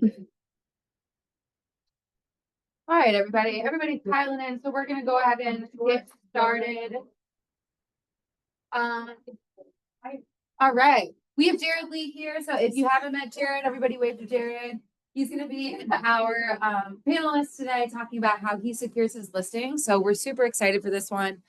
All right, everybody's piling in, so we're gonna go ahead and get started. Um, all right, we have Jared Lee here. So if you haven't met Jared, everybody wave to Jared. He's gonna be our panelist today, talking about how he secures his listing. So we're super excited for this one.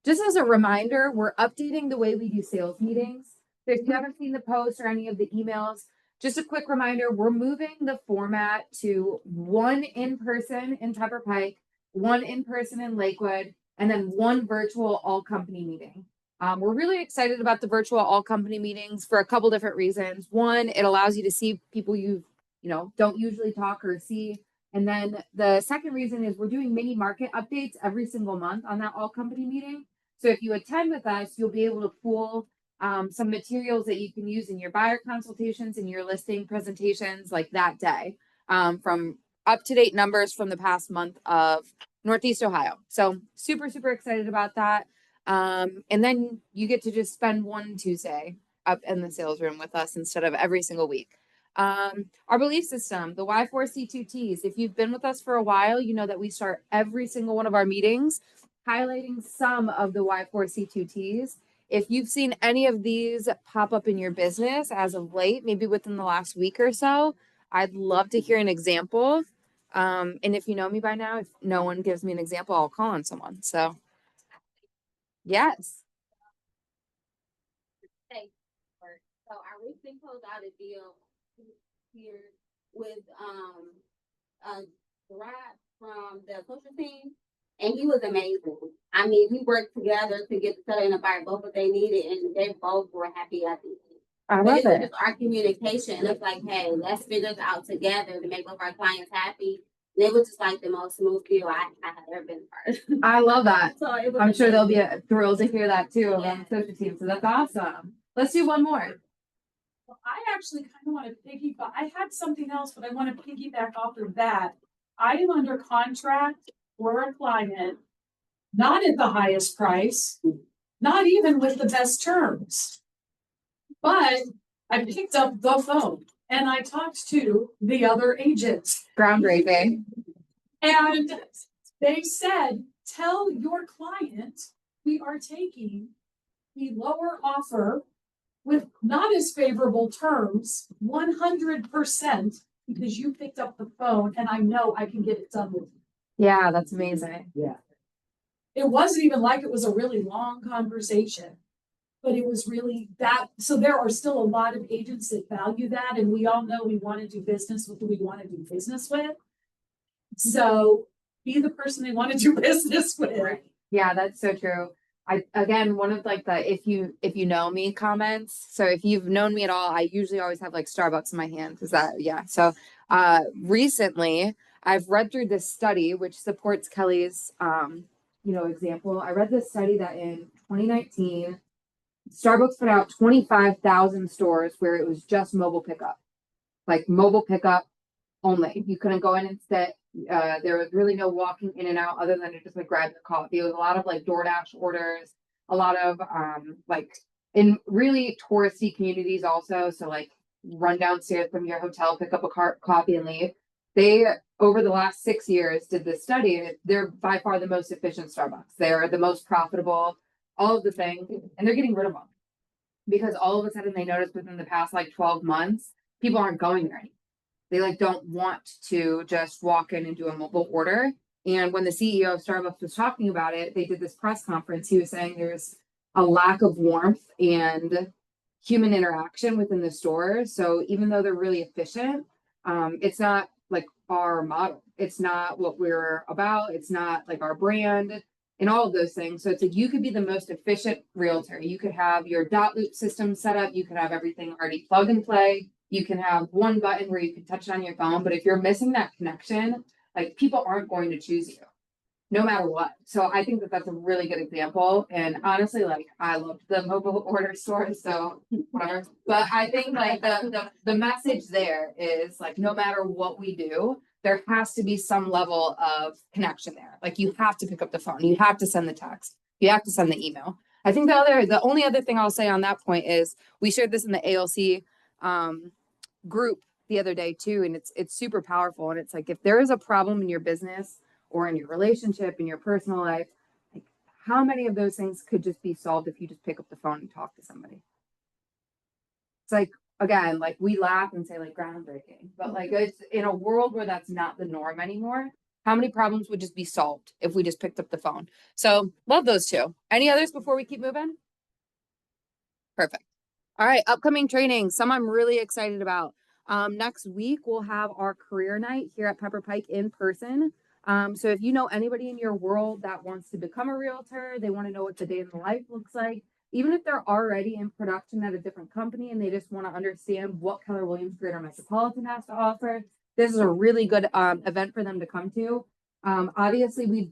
Just as a reminder, we're updating the way we do sales meetings. So if you haven't seen the post or any of the emails, just a quick reminder, we're moving the format to one in-person in Pepper Pike, one in-person in Lakewood, and then one virtual all-company meeting. We're really excited about the virtual all-company meetings for a couple different reasons. One, it allows you to see people you don't usually talk or see. And then the second reason is we're doing mini market updates every single month on that all-company meeting. So if you attend with us, you'll be able to pull some materials that you can use in your buyer consultations and your listing presentations like that day, from up-to-date numbers from the past month of Northeast Ohio. So super, super excited about that. And then you get to just spend one Tuesday up in the sales room with us instead of every single week. Our belief system, the Y4C2Ts. If you've been with us for a while, you know that we start every single one of our meetings highlighting some of the Y4C2Ts. If you've seen any of these pop up in your business as of late, maybe within the last week or so, I'd love to hear an example. And if you know me by now, if no one gives me an example, I'll call on someone. So, yes. So I recently closed out a deal here with a Gerard from the social team, and he was amazing. I mean, we worked together to get the seller and the buyer both what they needed, and they both were happy at the end. I But love it was it. just our communication. It's like, hey, let's figure this out together to make both our clients happy. And it was just like the most smooth deal I have ever been part of. I love that. So it was I'm sure they'll be amazing. thrilled to hear that too Yeah. around the social team. So that's awesome. Let's do one more. Well, I actually kind of want to piggyback. I had something else, but I want to piggyback off of that. I am under contract for a client, not at the highest price, not even with the best terms. But I picked up the phone and I talked to the other agents. Groundbreaking. And they said, tell your client we are taking the lower offer with not as favorable terms, 100%, because you picked up the phone and I know I can get it done with you. Yeah, that's amazing. Yeah. It wasn't even like it was a really long conversation, but it was really that. So there are still a lot of agents that value that. And we all know we want to do business with who we want to do business with. So be the person they want to do business with. Right. Yeah, that's so true. Again, one of like the if you know me comments. So if you've known me at all, I usually always have like Starbucks in my hand. Is that yeah. So recently I've read through this study which supports Kelly's example. I read this study that in 2019, Starbucks put out 25,000 stores where it was just mobile pickup. Like mobile pickup only. You couldn't go in and sit. There was really no walking in and out other than to just like grab the coffee. It was a lot of like DoorDash orders, a lot of like in really touristy communities also. So like run downstairs from your hotel, pick up a coffee and leave. They over the last 6 years did this study and they're by far the most efficient Starbucks. They're the most profitable, all of the things, and they're getting rid of them because all of a sudden they noticed within the past like 12 months, people aren't going there anymore. They like don't want to just walk in and do a mobile order. And when the CEO of Starbucks was talking about it, they did this press conference. He was saying there's a lack of warmth and human interaction within the store. So even though they're really efficient, it's not like our model. It's not what we're about. It's not like our brand and all of those things. So it's like you could be the most efficient realtor. You could have your dot loop system set up. You could have everything already plug and play. You can have one button where you can touch it on your phone, but if you're missing that connection, like people aren't going to choose you no matter what. So I think that that's a really good example. And honestly, like I loved the mobile order stores, so whatever. But I think like the message there is like no matter what we do, there has to be some level of connection there. Like you have to pick up the phone, you have to send the text, you have to send the email. I think the only other thing I'll say on that point is we shared this in the ALC group the other day too, and it's super powerful. And it's like, if there is a problem in your business or in your relationship, in your personal life, like how many of those things could just be solved if you just pick up the phone and talk to somebody? It's like, again, like we laugh and say like groundbreaking, but like it's in a world where that's not the norm anymore. How many problems would just be solved if we just picked up the phone? So love those two. Any others before we keep moving? Perfect. All right, upcoming training. Some I'm really excited about. Next week we'll have our career night here at Pepper Pike in person. So if you know anybody in your world that wants to become a realtor, they want to know what the day in the life looks like, even if they're already in production at a different company and they just want to understand what Keller Williams Greater Metropolitan has to offer, this is a really good event for them to come to. Obviously, we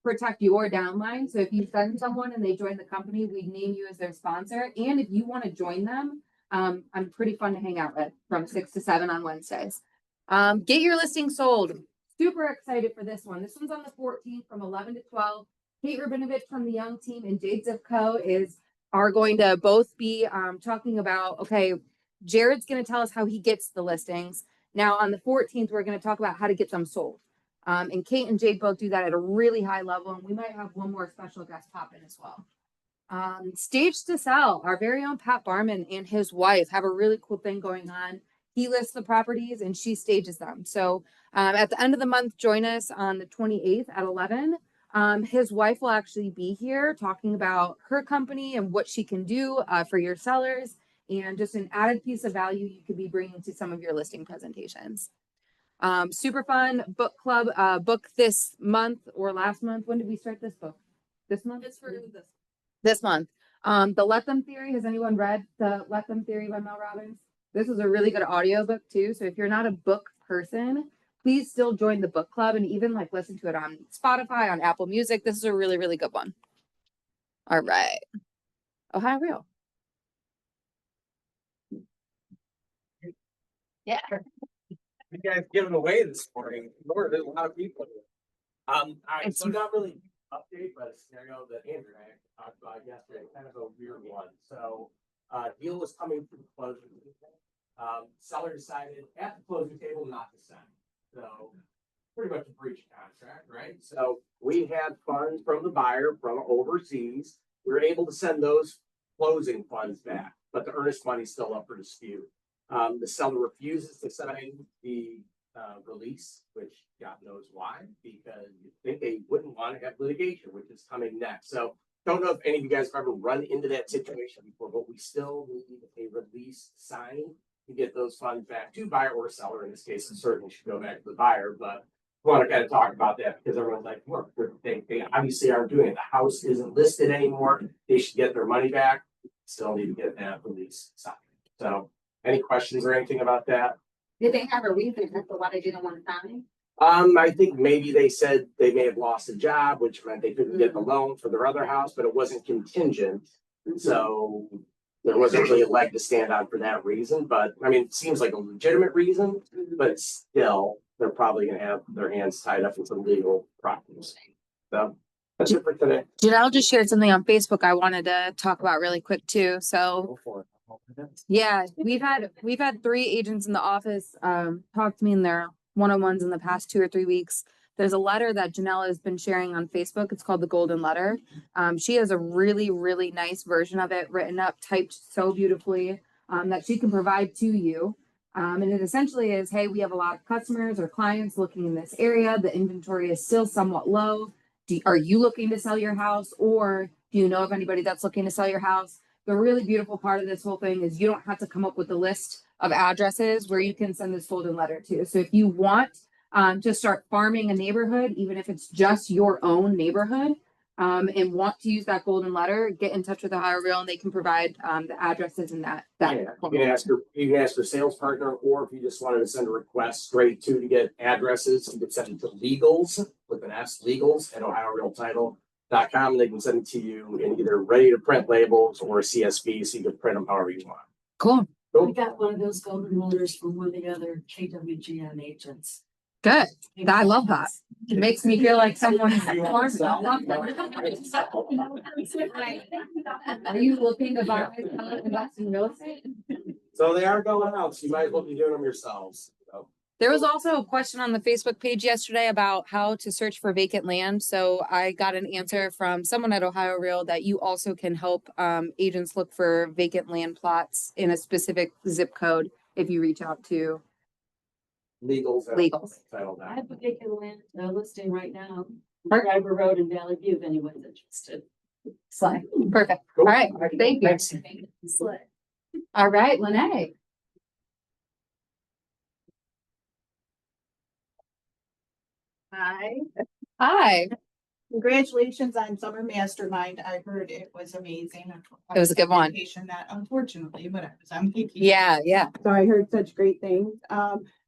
protect your downline. So if you send someone and they join the company, we name you as their sponsor. And if you want to join them, I'm pretty fun to hang out with from 6 to 7 on Wednesdays. Get your listing sold. Super excited for this one. This one's on the 14th from 11 to 12. Kate Rabinovich from the Young Team and Jade Zivko are going to both be talking about, okay, Jared's going to tell us how he gets the listings. Now on the 14th, we're going to talk about how to get them sold. And Kate and Jade both do that at a really high level. And we might have one more special guest pop in as well. Stage to Sell, our very own Pat Barman and his wife have a really cool thing going on. He lists the properties and she stages them. So at the end of the month, join us on the 28th at 11. His wife will actually be here talking about her company and what she can do for your sellers, and just an added piece of value you could be bringing to some of your listing presentations. Super fun book club book this month or last month. When did we start this book? This month? It's for This month. The Let Them Theory. Has anyone read the Let Them Theory by Mel Robbins? This is a really good audiobook too. So if you're not a book person, please still join the book club and even like listen to it on Spotify, on Apple Music. This is a really, really good one. All right. Ohio Real. Yeah. You guys giving away this morning. Lord, there's a lot of people here. All right, so not really update, but a scenario that Andrew and I talked about yesterday, kind of a weird one. So deal was coming to the closing. Seller decided at the closing table not to send. So pretty much a breach of contract, right? So we had funds from the buyer from overseas. We were able to send those closing funds back, but the earnest money is still up for dispute. The seller refuses to sign the release, which God knows why, because you think they wouldn't want to have litigation, which is coming next. So don't know if any of you guys have ever run into that situation before, but we still need a release signed to get those funds back to buyer or seller. In this case, it certainly should go back to the buyer, but I want to kind of talk about that because everyone's like, look, they obviously aren't doing it. The house isn't listed anymore. They should get their money back. Still need to get that release signed. So any questions or anything about that? Did they have a reason as to why they didn't want to sign? I think maybe they said they may have lost a job, which meant they couldn't get the loan for their other house, but it wasn't contingent. So there wasn't really a leg to stand on for that reason. But I mean, it seems like a legitimate reason, but still, they're probably going to have their hands tied up in some legal problems. So that's it for today. Janelle just shared something on Facebook I wanted to talk about really quick too. So Go for it. yeah, we've had 3 agents in the office talk to me in their one-on-ones in the past 2 or 3 weeks. There's a letter that Janelle has been sharing on Facebook. It's called the Golden Letter. She has a really, really nice version of it written up, typed so beautifully that she can provide to you. And it essentially is, hey, we have a lot of customers or clients looking in this area. The inventory is still somewhat low. Are you looking to sell your house, or do you know of anybody that's looking to sell your house? The really beautiful part of this whole thing is you don't have to come up with a list of addresses where you can send this golden letter to. So if you want to start farming a neighborhood, even if it's just your own neighborhood, and want to use that golden letter, get in touch with Ohio Real and they can provide the addresses and that. Yeah, you can ask your sales partner, or if you just wanted to send a request straight to get addresses, you can send it to legals with an S, legals at ohiorealtitle.com, and they can send it to you in either ready to print labels or CSV, so you can print them however you want. Cool. We got one of those golden letters from one of the other KWGN agents. Good. I love that. It makes me feel like someone is You want to sell? Are you looking to buy invest in real estate? So they are going out, so you might as well be doing them yourselves. So, There was also a question on the Facebook page yesterday about how to search for vacant land. So I got an answer from someone at Ohio Real that you also can help agents look for vacant land plots in a specific zip code if you reach out to legals. legals. Title I that. have a vacant land listing right now, Perfect. Driver Road in Valley View, if anyone's interested. Slay. Perfect. Cool. All right. Thank you. Slay. All right, Lene. Hi, Hi. congratulations on Summer Mastermind. I heard it was amazing. It was a good one. Vacation that unfortunately, but I was on vacation. Yeah, yeah. So I heard such great things.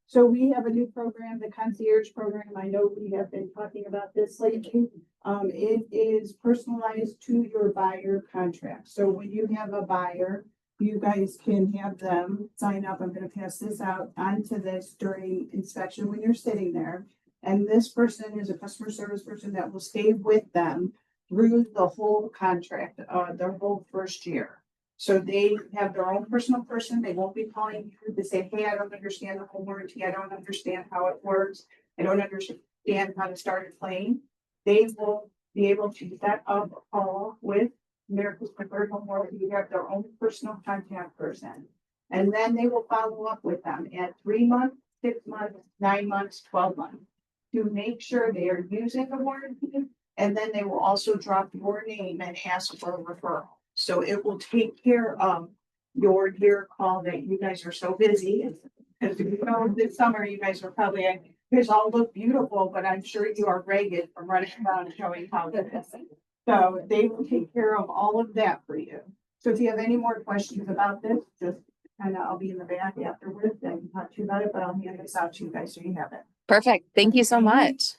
So we have a new program, the concierge program. I know we have been talking about this lately. It is personalized to your buyer contract. So when you have a buyer, you guys can have them sign up. I'm gonna pass this out onto this during inspection when you're sitting there. And this person is a customer service person that will stay with them through the whole contract, their whole first year. So they have their own personal person. They won't be calling you to say, hey, I don't understand the home warranty. I don't understand how it works. I don't understand how to start a claim. They will be able to set up a call with America's Preferred Home Warranty. You have their own personal contact person. And then they will follow up with them at 3 months, 6 months, 9 months, 12 months to make sure they are using the warranty. And then they will also drop your name and ask for a referral. So it will take care of your year call that you guys are so busy. Because you know, this summer, you guys are probably, you guys all look beautiful, but I'm sure you are ragged from running around and showing how good this is. So they will take care of all of that for you. So if you have any more questions about this, just kind of, I'll be in the back afterwards and talk to you about it, but I'll hand this out to you guys so you have it. Perfect. Thank you so much.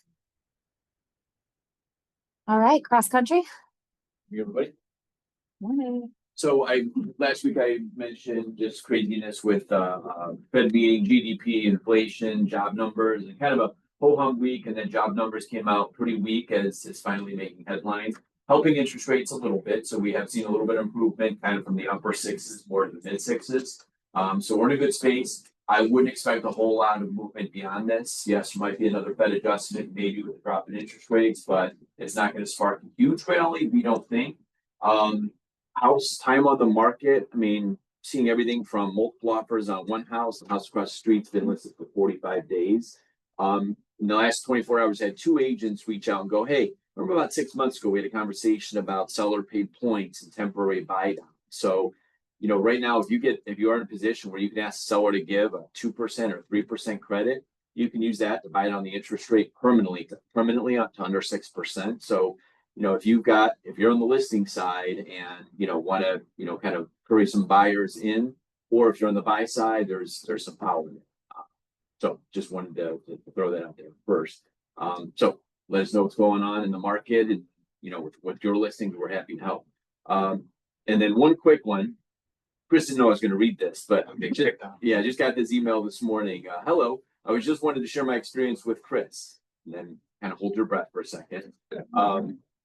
All right, cross country. Everybody. Morning. So last week I mentioned just craziness with, Fed meeting, GDP, inflation, job numbers, and kind of a ho-hum week, and then job numbers came out pretty weak as it's finally making headlines, helping interest rates a little bit. So we have seen a little bit of improvement kind of from the upper sixes more to the mid sixes. So we're in a good space. I wouldn't expect a whole lot of movement beyond this. Yes, there might be another Fed adjustment, maybe with a drop in interest rates, but it's not going to spark a huge rally, we don't think. House time on the market, I mean, seeing everything from multiple offers on one house, the house across the street's been listed for 45 days. In the last 24 hours, I had 2 agents reach out and go, hey, remember about 6 months ago, we had a conversation about seller paid points and temporary buy down. So, you know, right now, if you are in a position where you can ask the seller to give a 2% or 3% credit, you can use that to buy down the interest rate permanently up to under 6%. So, you know, if you're on the listing side and, you know, want to, you know, kind of hurry some buyers in, or if you're on the buy side, there's some power in it. So just wanted to throw that out there first. So let us know what's going on in the market and, you know, with your listings, we're happy to help. And then one quick one, Chris didn't know I was going to read this, but I just got this email this morning. Hello, I was just wanted to share my experience with Chris, and then kind of hold your breath for a second.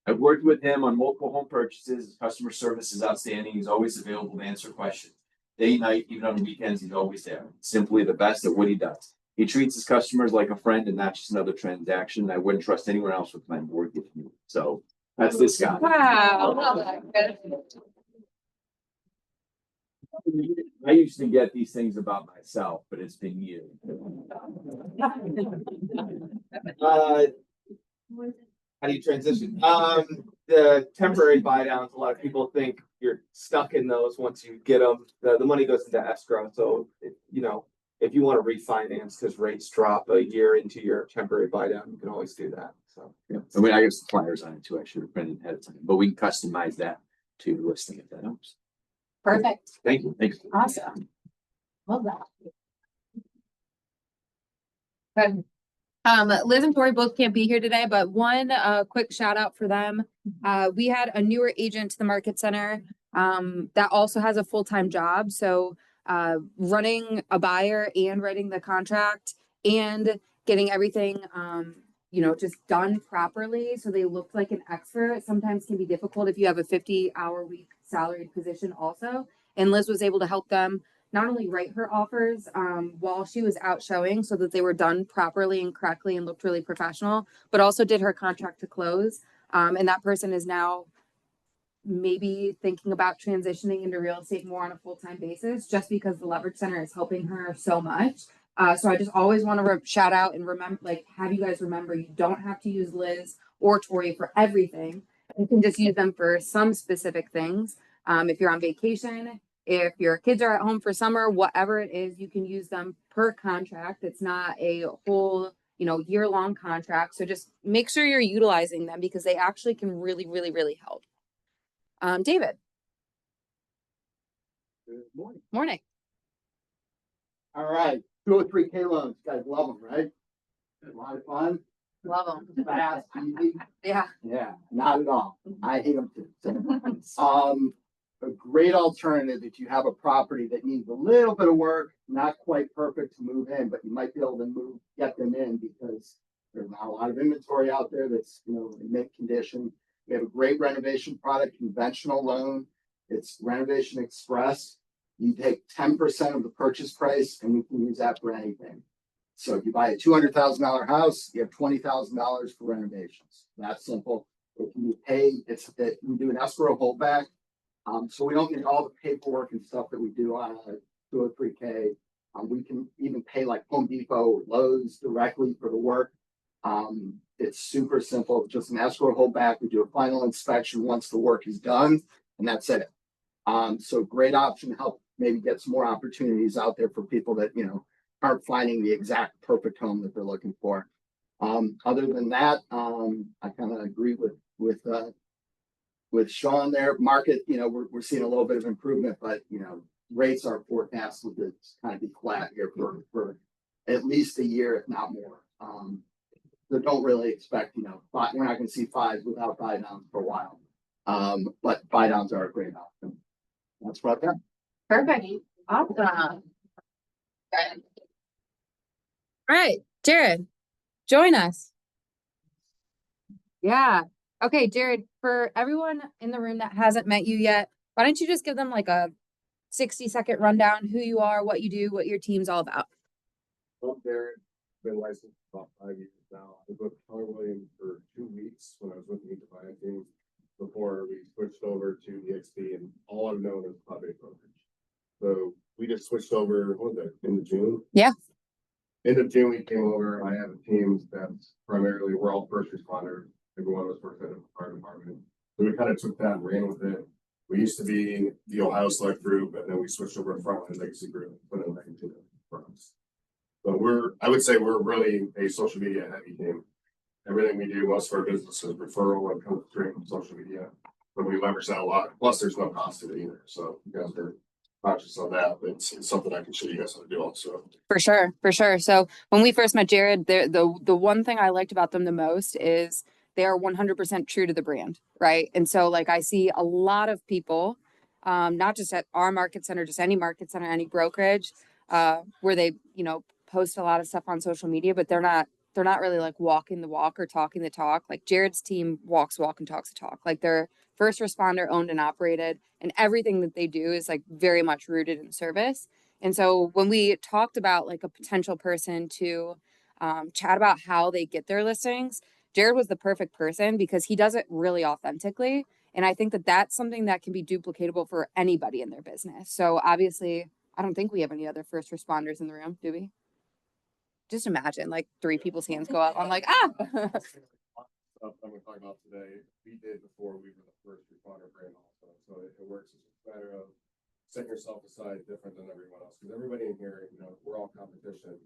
I've worked with him on multiple home purchases. His customer service is outstanding. He's always available to answer questions. Day, night, even on weekends, he's always there. Simply the best at what he does. He treats his customers like a friend and not just another transaction. I wouldn't trust anyone else with my mortgage. So that's this guy. Wow. I used to get these things about myself, but it's been years. How do you transition? The temporary buy downs, a lot of people think you're stuck in those once you get them. The money goes into escrow. So, you know, if you want to refinance because rates drop a year into your temporary buy down, you can always do that. So, Yeah, I mean, I got some flyers on it too. I should have printed ahead of time, but we can customize that to the listing if that helps. Perfect. Thank you. Thanks. Awesome. Love that. Good. Liz and Tori both can't be here today, but one quick shout out for them. We had a newer agent to the market center that also has a full-time job. So running a buyer and writing the contract and getting everything you know, just done properly so they look like an expert sometimes can be difficult if you have a 50-hour week salaried position also. And Liz was able to help them not only write her offers while she was out showing so that they were done properly and correctly and looked really professional, but also did her contract to close. And that person is now maybe thinking about transitioning into real estate more on a full-time basis just because the Leverage Center is helping her so much. So I just always want to shout out and remember, like, have you guys remember you don't have to use Liz or Tori for everything. You can just use them for some specific things. If you're on vacation, if your kids are at home for summer, whatever it is, you can use them per contract. It's not a whole, year-long contract. So just make sure you're utilizing them because they actually can really, really, really help. David. Good morning. Morning. All right, 203K loans, you guys love them, right? A lot of fun, Love them. fast, easy. Yeah. Yeah, not at all. I hate them too. A great alternative if you have a property that needs a little bit of work, not quite perfect to move in, but you might be able to get them in because there's not a lot of inventory out there that's, in mint condition. We have a great renovation product, conventional loan. It's Renovation Express. You take 10% of the purchase price and we can use that for anything. So if you buy a $200,000 house, you have $20,000 for renovations. That's simple. It can be paid. We do an escrow holdback. So we don't need all the paperwork and stuff that we do on a 203K. We can even pay like Home Depot or Lowe's directly for the work. It's super simple, just an escrow holdback. We do a final inspection once the work is done, and that's it. So great option to help maybe get some more opportunities out there for people that, aren't finding the exact perfect home that they're looking for. Other than that, I kind of agree with Sean there. Market, we're seeing a little bit of improvement, but, rates are forecasted to kind of be flat here for at least a year, if not more. So don't really expect, we're not going to see fives without buy downs for a while. But buy downs are a great option. That's what I've got. Perfect. Awesome. All right, Jared, join us. Yeah. Okay, Jared, for everyone in the room that hasn't met you yet, why don't you just give them like a 60-second rundown, who you are, what you do, what your team's all about. I'm Jared, been licensed about 5 years now. I was with Keller Williams for 2 weeks when I was with the Define team before we switched over to EXP, and all I've known is cloud-based brokerage. So we just switched over, what was it, in June? Yeah. End of June, we came over. I have a team that's primarily, we're all first responders. Every one of us works at a fire department. So we kind of took that and ran with it. We used to be the Ohio Select Group, and then we switched over to Frontline Legacy Group, put in Legacy firms. But I would say we're really a social media heavy team. Everything we do, most of our business is referral and comes straight from social media. But we leverage that a lot. Plus, there's no cost to it either. So you guys are conscious of that. But it's something I can show you guys how to do also. For sure, for sure. So when we first met Jared, the one thing I liked about them the most is they are 100% true to the brand, right? And so like I see a lot of people, not just at our market center, just any market center, any brokerage, where they, post a lot of stuff on social media, but they're not really like walking the walk or talking the talk. Like Jared's team walks the walk and talks the talk. Like they're first responder owned and operated, and everything that they do is like very much rooted in service. And so when we talked about like a potential person to chat about how they get their listings, Jared was the perfect person because he does it really authentically. And I think that that's something that can be duplicatable for anybody in their business. So obviously, I don't think we have any other first responders in the room, do we? Just imagine like 3 people's hands go up. I'm like, Stuff I'm going to talk about today, we did before we were the first responder brand also. So it works as a matter of setting yourself aside different than everyone else. Because everybody in here, we're all competition.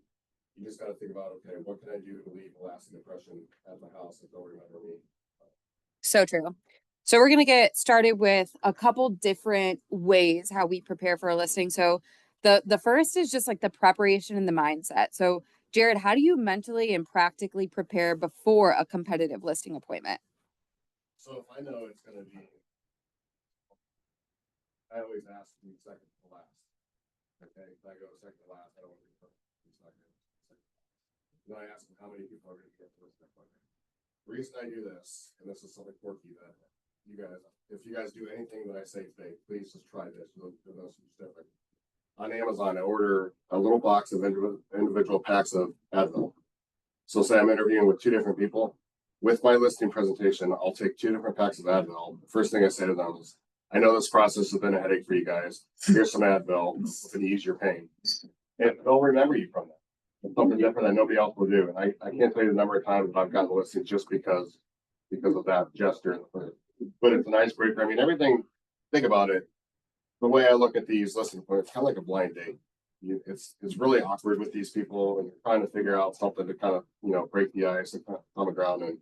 You just got to think about, okay, what can I do to leave a lasting impression at my house if they'll remember me? So true. So we're going to get started with a couple different ways how we prepare for a listing. So the first is just like the preparation and the mindset. So Jared, how do you mentally and practically prepare before a competitive listing appointment? So if I know it's going to be, I always ask to be second to last. Okay, if I go second to last, I don't want to be first. Then I ask them how many people are going to get to this appointment. The reason I do this, and this is something quirky that you guys, if you guys do anything that I say today, please just try this. You'll know something different. on Amazon, I order a little box of individual packs of Advil. So say I'm interviewing with two different people. With my listing presentation, I'll take two different packs of Advil. The first thing I say to them is, I know this process has been a headache for you guys. Here's some Advil to ease your pain. And they'll remember you from that. It's something different that nobody else will do. And I can't tell you the number of times that I've gotten listings just because of that gesture. But it's an icebreaker. I mean, everything, think about it. The way I look at these listing points, kind of like a blind date. It's really awkward with these people and you're trying to figure out something to kind of, break the ice and kind of come ground and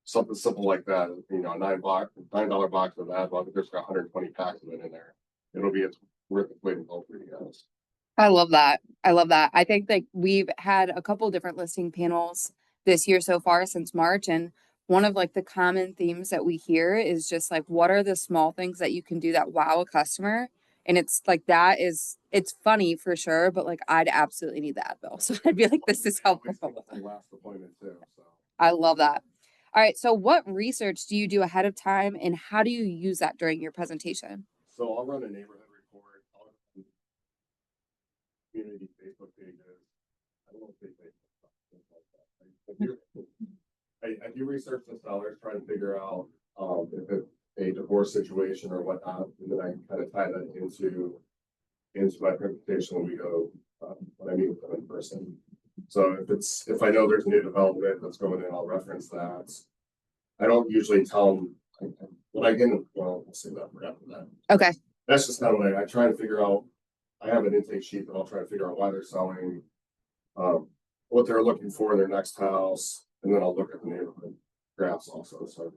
something simple like that, a $9 box of Advil, but there's got 120 packs of it in there. It's worth its weight in gold for you guys. I love that. I love that. I think like we've had a couple different listing panels this year so far since March. And one of like the common themes that we hear is just like, what are the small things that you can do that wow a customer? And it's like, it's funny for sure, but like, I'd absolutely need the Advil. So I'd be like, this is helpful. Last appointment too, so. I love that. All right. So what research do you do ahead of time and how do you use that during your presentation? So I'll run a neighborhood report. I'll run community Facebook pages. I don't know if they I do research the sellers, try to figure out if it's a divorce situation or whatnot, and then I can kind of tie that into my presentation when we go when I meet with them in person. So if I know there's new development that's going in, I'll reference that. I don't usually tell them when I get in. Well, we'll say that for after that. Okay. That's just kind of like I try to figure out. I have an intake sheet that I'll try to figure out why they're selling, what they're looking for in their next house, and then I'll look at the neighborhood graphs also. So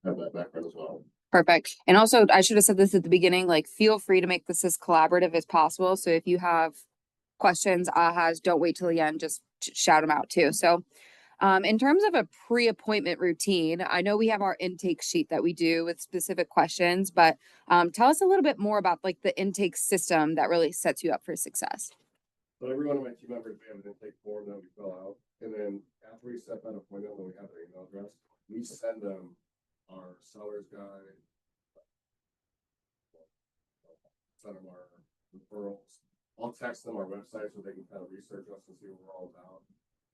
I have that background as well. Perfect. And also, I should have said this at the beginning, like feel free to make this as collaborative as possible. So if you have questions, ahas, don't wait till the end, just shout them out too. So in terms of a pre-appointment routine, I know we have our intake sheet that we do with specific questions, but tell us a little bit more about like the intake system that really sets you up for success. So every one of my team members, we have an intake form that we fill out. And then after we set that appointment, when we have their email address, we send them our seller's guide, send them our referrals. I'll text them our website so they can kind of research us and see what we're all about.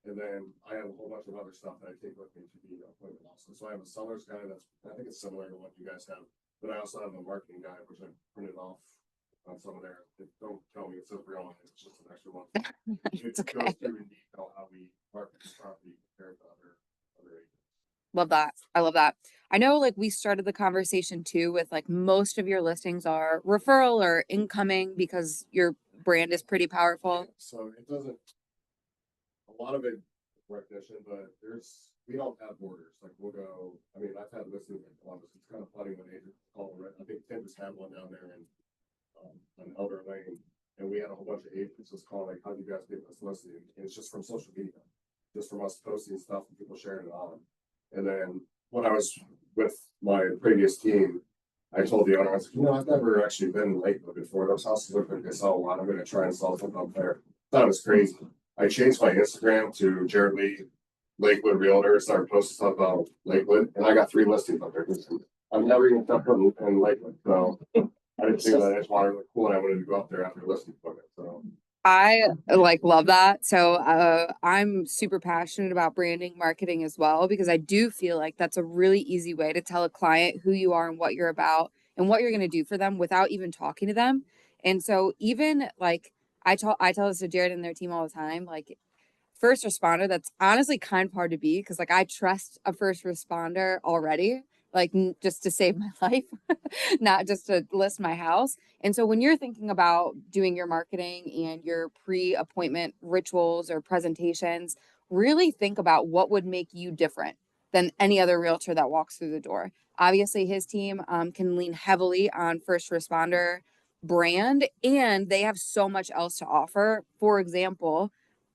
And then I have a whole bunch of other stuff that I take with me to the appointment also. So I have a seller's guide I think it's similar to what you guys have, but I also have a marketing guide, which I printed off on some of there. Don't tell me it says real on it, it's just an extra one. It's It okay. goes through in detail how we market this property compared to other agents. Love that. I love that. I know like we started the conversation too with like most of your listings are referral or incoming because your brand is pretty powerful. So it doesn't, a lot of it recognition, but we don't have borders. Like we'll go, I mean, I've had listings in Columbus. It's kind of funny when agents call, I think Tim just had one down there on Elder Lane. And we had a whole bunch of agents just calling, like, how do you guys get this listing? And it's just from social media, just from us posting stuff and people sharing it on. And then when I was with my previous team, I told the owner, I was like, I've never actually been in Lakewood before. Those houses look like they sell a lot. I'm going to try and sell something up there. Thought it was crazy. I changed my Instagram to Jared Lee, Lakewood Realtor, started posting stuff about Lakewood, and I got 3 listings up there. I've never even stepped foot in Lakewood, so I didn't think that. I just wanted to look cool, and I wanted to go up there after listing appointment. So I like love that. So I'm super passionate about branding marketing as well, because I do feel like that's a really easy way to tell a client who you are and what you're about and what you're going to do for them without even talking to them. And so even like I tell this to Jared and their team all the time, like first responder, that's honestly kind of hard to be because like I trust a first responder already, like just to save my life, not just to list my house. And so when you're thinking about doing your marketing and your pre-appointment rituals or presentations, really think about what would make you different than any other realtor that walks through the door. Obviously, his team can lean heavily on first responder brand, and they have so much else to offer. For example,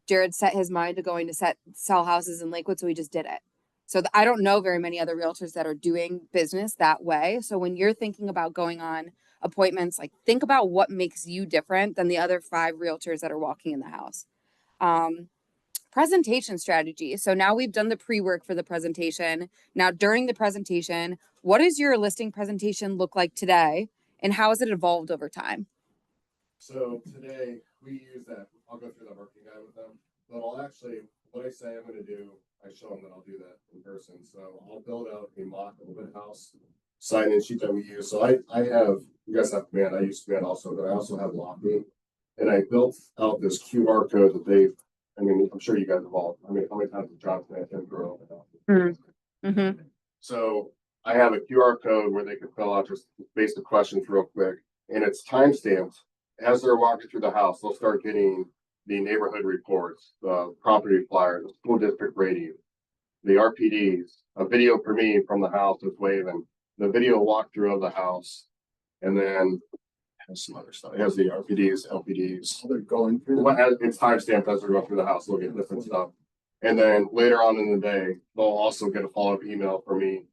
Jared set his mind to going to sell houses in Lakewood, so he just did it. So I don't know very many other realtors that are doing business that way. So when you're thinking about going on appointments, like think about what makes you different than the other 5 realtors that are walking in the house. Presentation strategy. So now we've done the pre-work for the presentation. Now during the presentation, what does your listing presentation look like today? And how has it evolved over time? So today we use that, I'll go through that working guide with them, but I'll actually, what I say I'm gonna do, I show them that I'll do that in person. So I'll build out a mock open house sign-in sheet that we use. So I have, you guys have Command, I use Command also, but I also have Lockme. And I built out this QR code that they've, I mean, I'm sure you guys have all, I mean, how many times has John Command been through open house? Mm-hmm. So I have a QR code where they can fill out just basic questions real quick, and it's time stamped. As they're walking through the house, they'll start getting the neighborhood reports, the property flyer, the school district rating, the RPDs, a video for me from the house that's waving, the video walkthrough of the house, and then has some other stuff. It has the RPDs, LPDs. They're going through. It's time stamped as they're going through the house, they'll get different stuff. And then later on in the day, they'll also get a follow-up email from me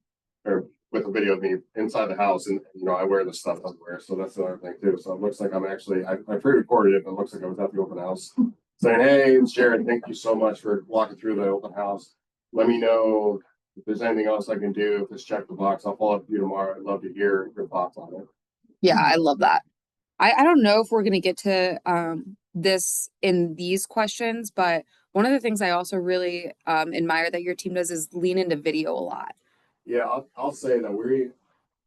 or with a video of me inside the house. And, you know, I wear this stuff everywhere. So that's another thing too. So it looks like I'm actually, I pre-recorded it, but it looks like I was at the open house saying, hey, it's Jared, thank you so much for walking through the open house. Let me know if there's anything else I can do. If it's check the box, I'll follow up with you tomorrow. I'd love to hear your thoughts on it. Yeah, I love that. I don't know if we're gonna get to this in these questions, but one of the things I also really admire that your team does is lean into video a lot. Yeah, I'll say that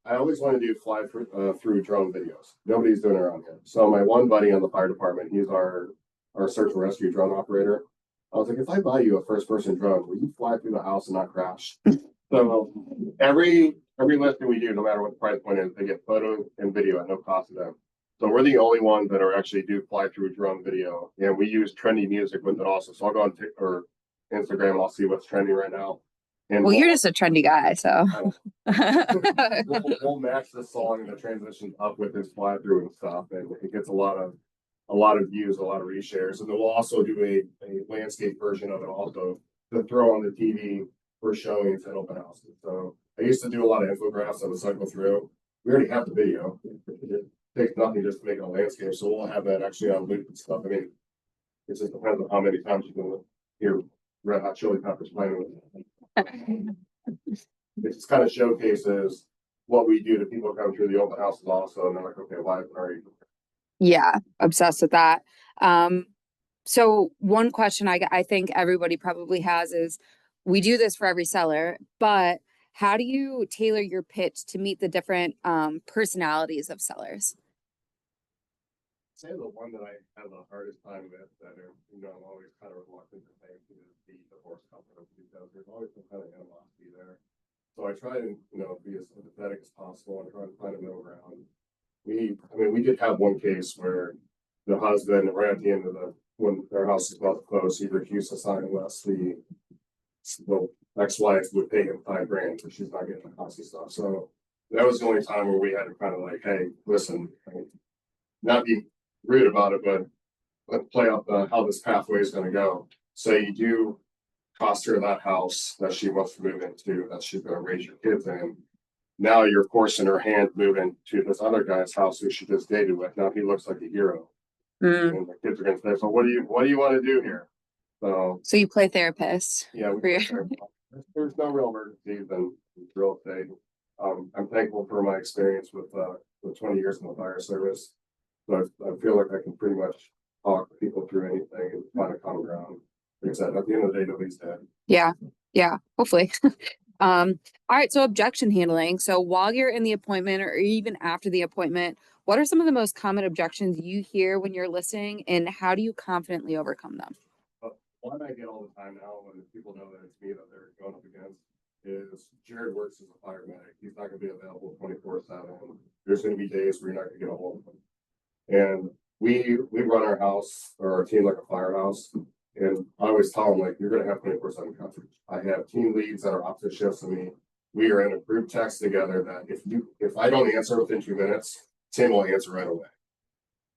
I always want to do fly through drone videos. Nobody's doing it around here. So my one buddy on the fire department, he's our search and rescue drone operator. I was like, if I buy you a first person drone, will you fly through the house and not crash? So every listing we do, no matter what the price point is, they get photo and video at no cost to them. So we're the only ones that are actually do fly through drone video. And we use trendy music with it also. So I'll go on TikTok or Instagram and I'll see what's trending right now. And Well, you're just a trendy guy, so. we'll match the song and the transition up with his fly through and stuff. And it gets a lot of views, a lot of reshares. And then we'll also do a landscape version of it also to throw on the TV for showings at open houses. So I used to do a lot of infographics that would cycle through. We already have the video. It takes nothing just to make it a landscape. So we'll have that actually on loop and stuff. I mean, it just depends on how many times you can hear Red Hot Chili Peppers playing with it. It just kind of showcases what we do to people coming through the open houses also. And they're like, okay, why are you? Yeah, obsessed with that. So one question I think everybody probably has is, we do this for every seller, but how do you tailor your pitch to meet the different personalities of sellers? Say the one that I have the hardest time with that are, you know, I'm always kind of reluctant to pay to the divorce company because there's always some kind of animosity there. So I try to, you know, be as sympathetic as possible and try to find a middle ground. We did have one case where the husband, right at the end of when their house was about to close, he refused to sign unless the ex-wife would pay him $5,000 because she's not getting the house and stuff. So that was the only time where we had to kind of like, hey, listen, not be rude about it, but let's play out how this pathway is going to go. So you do cost her that house that she wants to move into, that she's going to raise your kids in. Now you're forcing her hand to move into this other guy's house who she just dated with. Now he looks like a hero. And the kids are going to say, so what do you want to do here? So you play therapist. yeah, there's no real emergencies in real estate. I'm thankful for my experience with 20 years in the fire service. So I feel like I can pretty much talk people through anything and find a common ground. Like I said, at the end of the day, nobody's dead. Yeah, hopefully. All right, so objection handling. So while you're in the appointment or even after the appointment, what are some of the most common objections you hear when you're listening, and how do you confidently overcome them? One I get all the time now when people know that it's me that they're going up against is Jared works as a fire medic. He's not going to be available 24/7. There's going to be days where you're not going to get a hold of him. And we run our house or our team like a firehouse. And I always tell them, like, you're going to have 24/7 coverage. I have team leads that are opposite shifts of me. We are in a group text together that if I don't answer within 2 minutes, Tim will answer right away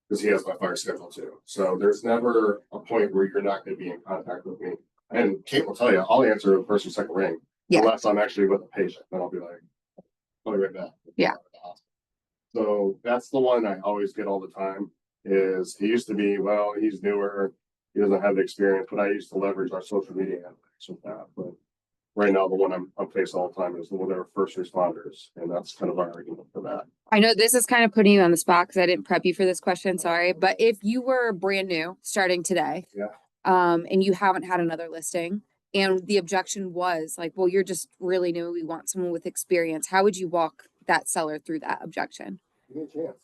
because he has my fire schedule too. So there's never a point where you're not going to be in contact with me. And Kate will tell you, I'll answer the first or second ring unless I'm actually with a patient. Then I'll be like, I'll be right back. Yeah. So that's the one I always get all the time. Is he used to be, well, he's newer. He doesn't have the experience, but I used to leverage our social media analytics with that. But right now, the one I'm facing all the time is the one that are first responders, and that's kind of our argument for that. I know this is kind of putting you on the spot because I didn't prep you for this question, sorry, but if you were brand new, starting today. Yeah. And you haven't had another listing, and the objection was like, well, you're just really new, we want someone with experience, how would you walk that seller through that objection? Give me a chance,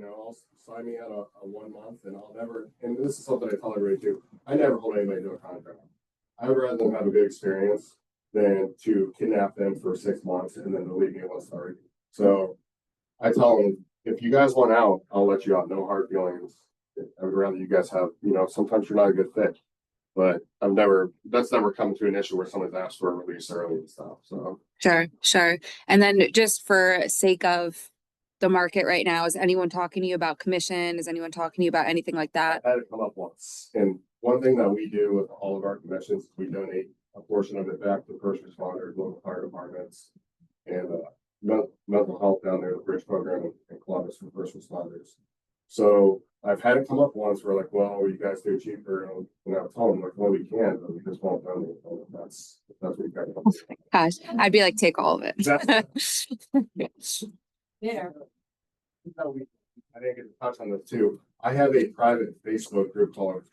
I'll sign me out a 1 month and I'll never, and this is something I tell everybody too, I never hold anybody to a contract. I would rather them have a good experience than to kidnap them for 6 months and then to leave me on sorry. So I tell them, if you guys want out, I'll let you out, no hard feelings. I would rather you guys have, sometimes you're not a good fit. But that's never come to an issue where someone's asked for a release early and stuff, so. Sure. And then just for sake of the market right now, is anyone talking to you about commission? Is anyone talking to you about anything like that? I had it come up once, and one thing that we do with all of our commissions, we donate a portion of it back to first responders, local fire departments, and mental health down there, the bridge program in Columbus for first responders. So I've had it come up once where like, well, you guys do cheaper, and I'll tell them like, well, we can, but we just won't donate. That's what you got. Gosh, I'd be like, take all of it. There. I didn't get to touch on this too. I have a private Facebook group called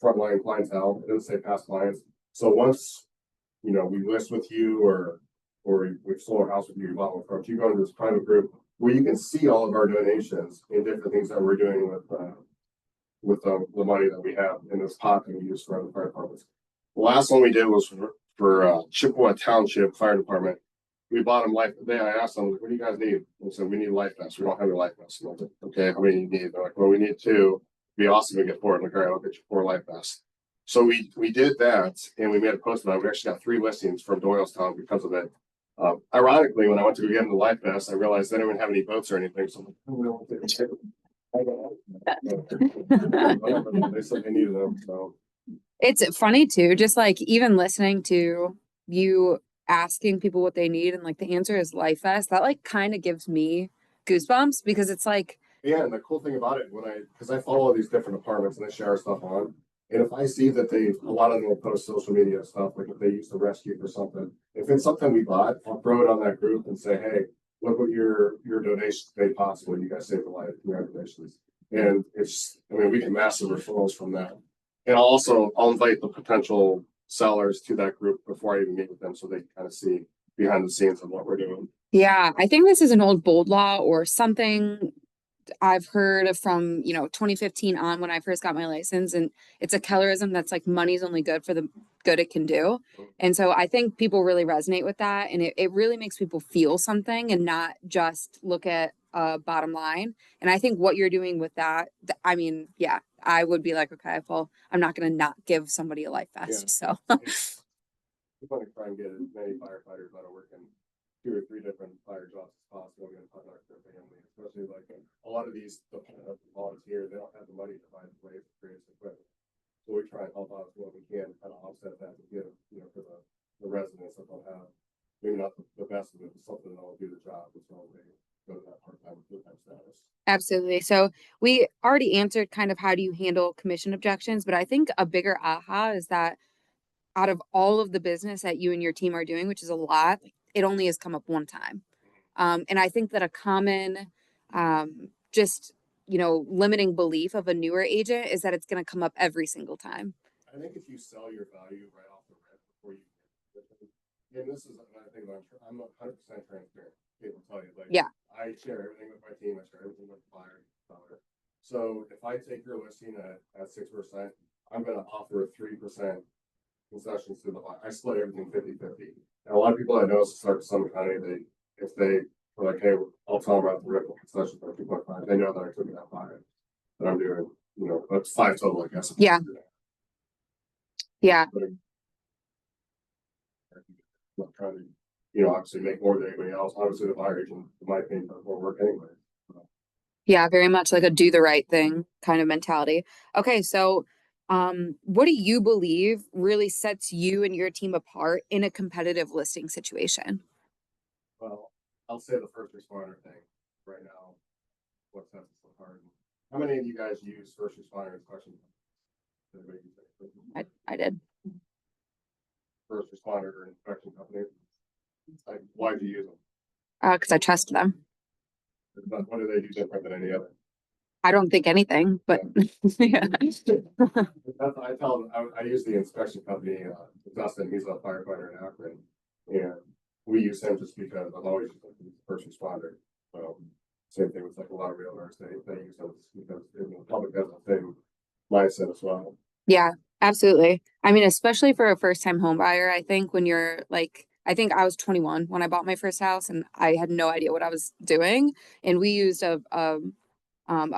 Frontline Clientele. It doesn't say past clients. So once, we list with you or we sold our house with you, you go into this private group where you can see all of our donations and different things that we're doing with the money that we have in this pot that we use for other fire departments. The last one we did was for Chippewa Township Fire Department. We bought them life. I asked them, what do you guys need? They said, we need life vests. We don't have your life vests. I'm like, okay, how many do you need? They're like, well, we need 2. It'd be awesome to get 4. I'm like, all right, I'll get you 4 life vests. So we did that, and we made a post about it. We actually got 3 listings from Doylestown because of it. Ironically, when I went to go get them the life vest, I realized they didn't have any boats or anything. So I'm like, they said they needed them. So It's funny too, just like even listening to you asking people what they need and like the answer is life vest, that like kind of gives me goosebumps because it's like, yeah, and the cool thing about it, because I follow these different departments and they share stuff on, and if I see that a lot of them will post social media stuff, like if they used to rescue for something, if it's something we bought, I'll throw it on that group and say, hey, look what your donation made possible. You guys saved a life. Congratulations. And we get massive referrals from that. And I'll invite the potential sellers to that group before I even meet with them so they kind of see behind the scenes of what we're doing. yeah, I think this is an old bold law or something I've heard from, 2015 on when I first got my license, and it's a Kellerism that's like money's only good for the good it can do. And so I think people really resonate with that, and it really makes people feel something and not just look at a bottom line. And I think what you're doing with that, yeah, I would be like, okay, well, I'm not going to not give somebody a life vest. Yeah. So We want to try and get as many firefighters that are working 2 or 3 different fire jobs as possible and contact their family, especially like a lot of these volunteers, they don't have the money to buy the place to create equipment. So we try and help out what we can, kind of offset that to give, for the residents that don't have, maybe not the best of it, but something that will do the job as well. They go to that part-time, full-time status. absolutely. So we already answered kind of how do you handle commission objections, but I think a bigger aha is that out of all of the business that you and your team are doing, which is a lot, it only has come up one time. And I think that a common, limiting belief of a newer agent is that it's going to come up every single time. I think if you sell your value right off the rip before you, and this is another thing that I'm 100% transparent. People tell you, like, Yeah. I share everything with my team. I share everything with the buyer. So if I take your listing at 6%, I'm going to offer 3% concessions to the buyer. I split everything 50-50. And a lot of people I know start Summit County, if they were like, hey, I'll tell them about the rip concession for 2.5. They know that I took it at 5. That I'm doing, that's 5 total, I guess. Yeah. Yeah. Not trying to, obviously make more than anybody else. Obviously, the buyer agent, in my opinion, does more work anyway. Yeah, very much like a do the right thing kind of mentality. Okay, so what do you believe really sets you and your team apart in a competitive listing situation? Well, I'll say the first responder thing right now. What sets us apart? How many of you guys use first responders question? I did. first responder or inspection company? Like, why'd you use them? Because I trust them. What do they do different than any other? I don't think anything, but yeah. I tell them, I use the inspection company, Dustin, he's a firefighter in Akron. And we use him just because I've always used him as a first responder. Same thing with like a lot of realtors, they use them because the public has the same mindset as well. Yeah, absolutely. I mean, especially for a first time home buyer, I think when you're like, I think I was 21 when I bought my first house and I had no idea what I was doing. And we used a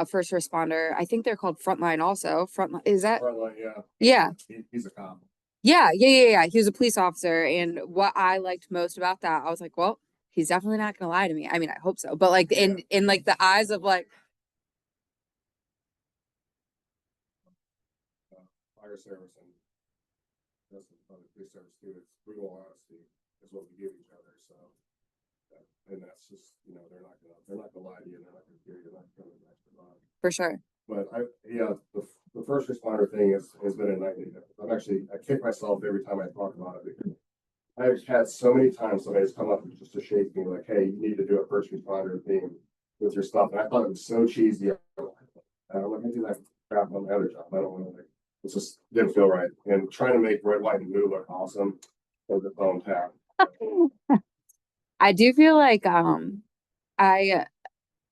first responder. I think they're called Frontline also. Frontline, is that? Frontline, yeah. Yeah. He's a cop. Yeah. He was a police officer. And what I liked most about that, I was like, well, he's definitely not gonna lie to me. I mean, I hope so. But like in like the eyes of like, Fire service and that's the police service too. It's brutal honesty is what we give each other. So, and that's just, they're not gonna lie to you. They're not gonna fear you. They're not gonna for sure. But the first responder thing has been a nightmare. I kick myself every time I talk about it because I've had so many times somebody's come up just to shake me like, hey, you need to do a first responder thing with your stuff. And I thought it was so cheesy. I don't want to do that crap on my other job. I don't want to it just didn't feel right. And trying to make red, white, and blue look awesome was its own task. I do feel like I